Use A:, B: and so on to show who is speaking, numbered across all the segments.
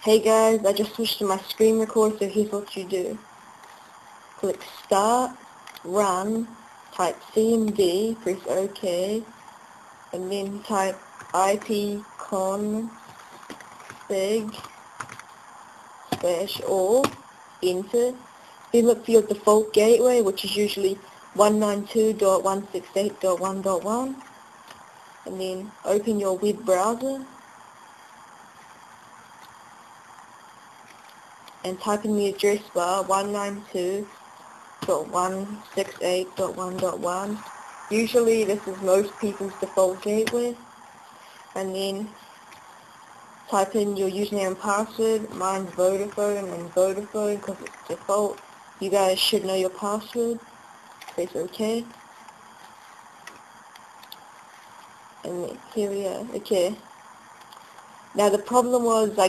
A: Hey guys, I just switched to my screen record, so here's what you do. Click start, run, type CMD, press OK, and then type ipconfig /all, enter. Then look for your default gateway, which is usually 192.168.1.1, and then open your web browser and type in the address bar 192.168.1.1. Usually this is most people's default gateway. And then type in your username and password. Mine's Vodafone and Vodafone because it's default. You guys should know your password. Press OK. And here we are. Okay. Now the problem was I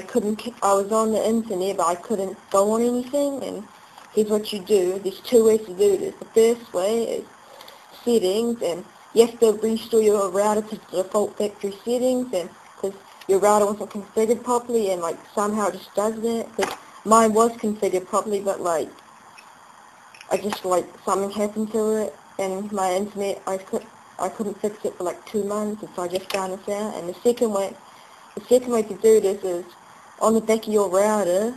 A: was on the internet but I couldn't go on anything, and here's what you do. There's two ways to do this. The first way is settings, and you have to restore your router to the default factory settings, and because your router wasn't configured properly, and like somehow it just does that. Because mine was configured properly, but like something happened to it, and my internet I couldn't fix it for like 2 months, and so I just found this out. And the second way to do this is, on the back of your router,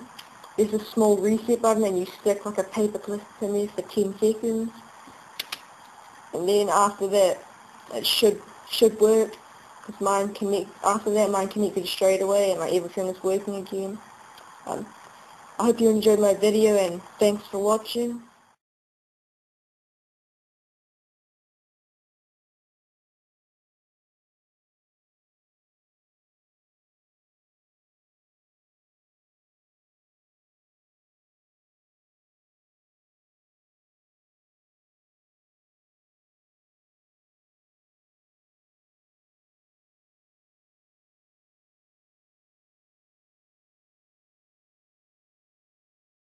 A: there's a small reset button, and you stick like a paper clip in there for 10 seconds. And then after that, it should work, because after that mine connected straight away, and like everything is working again. I hope you enjoyed my video, and thanks for watching.